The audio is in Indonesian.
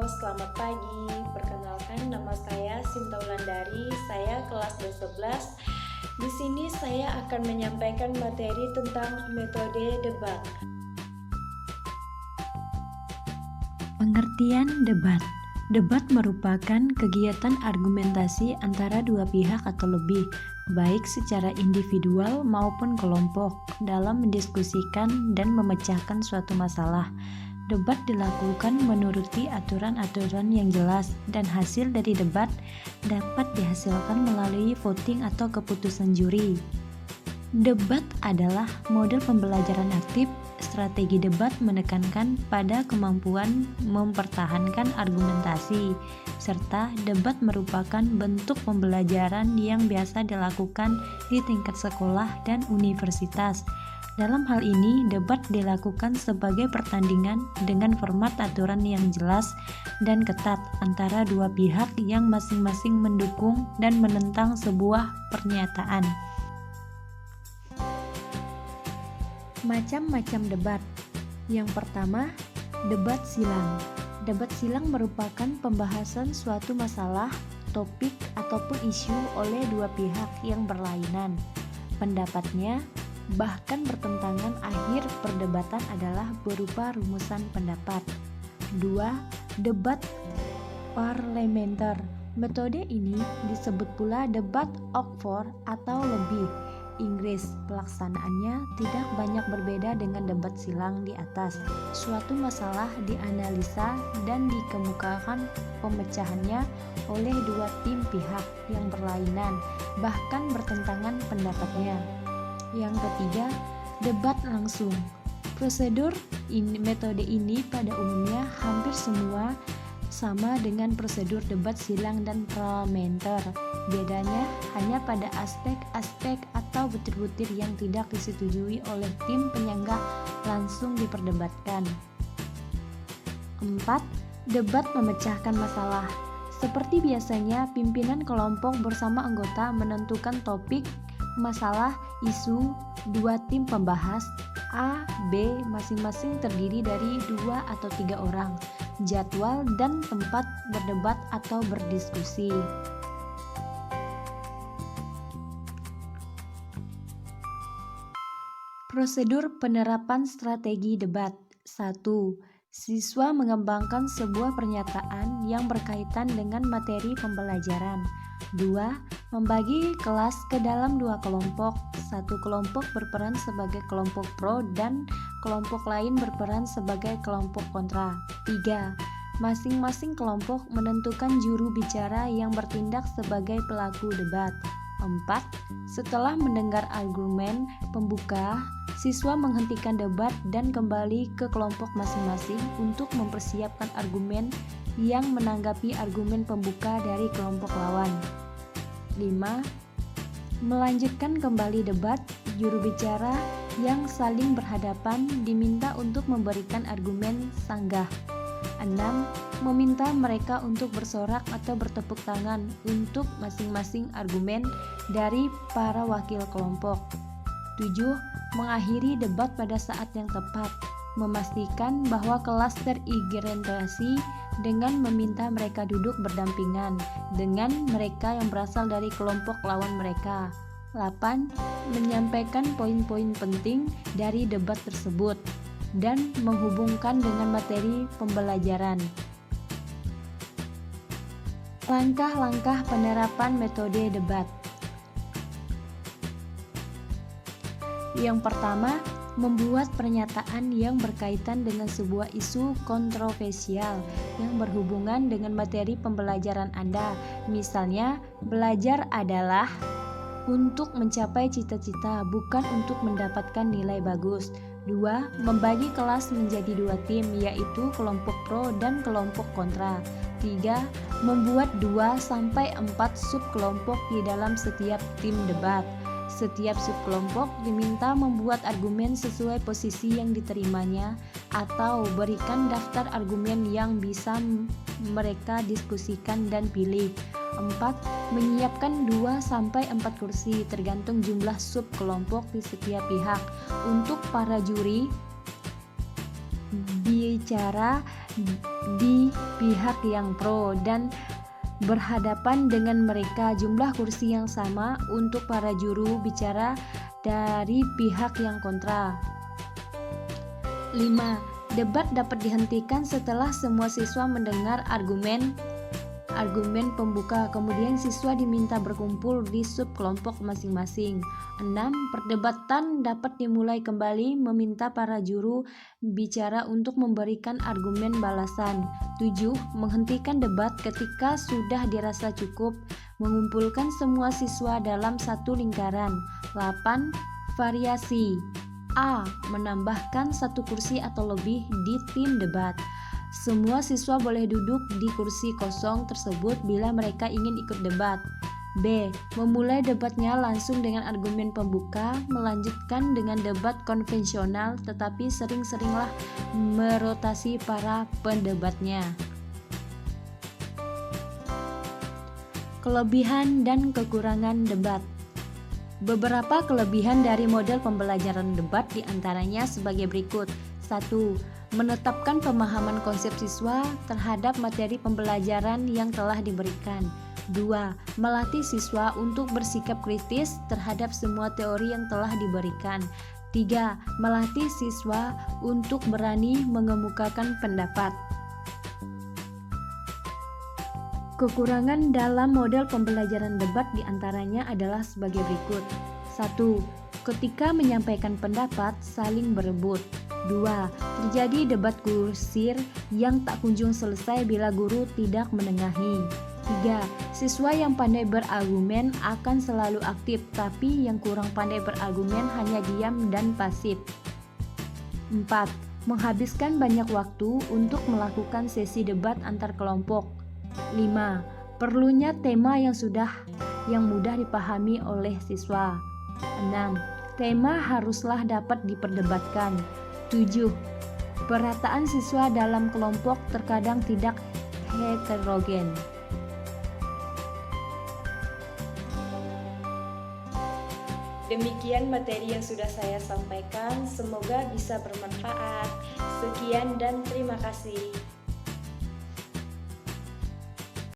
selamat pagi. Perkenalkan, nama saya Sinta Wulandari, saya kelas B11. Di sini saya akan menyampaikan materi tentang metode debat. Pengertian debat. Debat merupakan kegiatan argumentasi antara dua pihak atau lebih, baik secara individual maupun kelompok, dalam mendiskusikan dan memecahkan suatu masalah. Debat dilakukan menuruti aturan-aturan yang jelas, dan hasil dari debat dapat dihasilkan melalui voting atau keputusan juri. Debat adalah model pembelajaran aktif. Strategi debat menekankan pada kemampuan mempertahankan argumentasi, serta debat merupakan bentuk pembelajaran yang biasa dilakukan di tingkat sekolah dan universitas. Dalam hal ini, debat dilakukan sebagai pertandingan dengan format aturan yang jelas dan ketat antara dua pihak yang masing-masing mendukung dan menentang sebuah pernyataan. Macam-macam debat. Yang pertama, debat silang. Debat silang merupakan pembahasan suatu masalah, topik, ataupun isu oleh dua pihak yang berlainan. Pendapatnya bahkan bertentangan. Akhir perdebatan adalah berupa rumusan pendapat. 2. Debat parlementer. Metode ini disebut pula debat Oxford atau lebih Inggris. Pelaksanaannya tidak banyak berbeda dengan debat silang di atas. Suatu masalah dianalisa dan dikemukakan pemecahannya oleh dua tim pihak yang berlainan, bahkan bertentangan pendapatnya. Yang ketiga, debat langsung. Metode ini pada umumnya hampir semua sama dengan prosedur debat silang dan parlementer. Bedanya hanya pada aspek-aspek atau butir-butir yang tidak disetujui oleh tim penyanggah langsung diperdebatkan. 4. Debat memecahkan masalah. Seperti biasanya, pimpinan kelompok bersama anggota menentukan topik, masalah, isu. Dua tim pembahas A, B masing-masing terdiri dari 2 atau 3 orang. Jadwal dan tempat berdebat atau berdiskusi. Prosedur penerapan strategi debat. 1. Siswa mengembangkan sebuah pernyataan yang berkaitan dengan materi pembelajaran. 2. Membagi kelas ke dalam 2 kelompok. Satu kelompok berperan sebagai kelompok pro dan kelompok lain berperan sebagai kelompok kontra. 3. Masing-masing kelompok menentukan juru bicara yang bertindak sebagai pelaku debat. 4. Setelah mendengar argumen pembuka, siswa menghentikan debat dan kembali ke kelompok masing-masing untuk mempersiapkan argumen yang menanggapi argumen pembuka dari kelompok lawan. 5. Melanjutkan kembali debat. Juru bicara yang saling berhadapan diminta untuk memberikan argumen sanggah. 6. Meminta mereka untuk bersorak atau bertepuk tangan untuk masing-masing argumen dari para wakil kelompok. 7. Mengakhiri debat pada saat yang tepat. Memastikan bahwa kelas terorientasi dengan meminta mereka duduk berdampingan dengan mereka yang berasal dari kelompok lawan mereka. 8. Menyampaikan poin-poin penting dari debat tersebut dan menghubungkan dengan materi pembelajaran. Langkah-langkah penerapan metode debat. Yang pertama, membuat pernyataan yang berkaitan dengan sebuah isu kontroversial yang berhubungan dengan materi pembelajaran Anda. Misalnya, belajar adalah untuk mencapai cita-cita, bukan untuk mendapatkan nilai bagus. 2. Membagi kelas menjadi 2 tim, yaitu kelompok pro dan kelompok kontra. 3. Membuat 2-4 subkelompok di dalam setiap tim debat. Setiap subkelompok diminta membuat argumen sesuai posisi yang diterimanya atau berikan daftar argumen yang bisa mereka diskusikan dan pilih. 4. Menyiapkan 2-4 kursi tergantung jumlah subkelompok di setiap pihak untuk para juri bicara di pihak yang pro dan berhadapan dengan mereka jumlah kursi yang sama untuk para juru bicara dari pihak yang kontra. 5. Debat dapat dihentikan setelah semua siswa mendengar argumen pembuka, kemudian siswa diminta berkumpul di subkelompok masing-masing. 6. Perdebatan dapat dimulai kembali meminta para juru bicara untuk memberikan argumen balasan. 7. Menghentikan debat ketika sudah dirasa cukup, mengumpulkan semua siswa dalam satu lingkaran. 8. Variasi. A. Menambahkan satu kursi atau lebih di tim debat. Semua siswa boleh duduk di kursi kosong tersebut bila mereka ingin ikut debat. B. Memulai debatnya langsung dengan argumen pembuka, melanjutkan dengan debat konvensional, tetapi sering-seringlah merotasi para pendebatnya. Kelebihan dan kekurangan debat. Beberapa kelebihan dari model pembelajaran debat diantaranya sebagai berikut. 1. Menetapkan pemahaman konsep siswa terhadap materi pembelajaran yang telah diberikan. 2. Melatih siswa untuk bersikap kritis terhadap semua teori yang telah diberikan. 3. Melatih siswa untuk berani mengemukakan pendapat. Kekurangan dalam model pembelajaran debat diantaranya adalah sebagai berikut. 1. Ketika menyampaikan pendapat, saling berebut. 2. Terjadi debat kusir yang tak kunjung selesai bila guru tidak menengahi. 3. Siswa yang pandai berargumen akan selalu aktif, tapi yang kurang pandai berargumen hanya diam dan pasif. 4. Menghabiskan banyak waktu untuk melakukan sesi debat antar kelompok. 5. Perlunya tema yang mudah dipahami oleh siswa. 6. Tema haruslah dapat diperdebatkan. 7. Perataan siswa dalam kelompok terkadang tidak heterogen. Demikian materi yang sudah saya sampaikan, semoga bisa bermanfaat. Sekian dan terima kasih.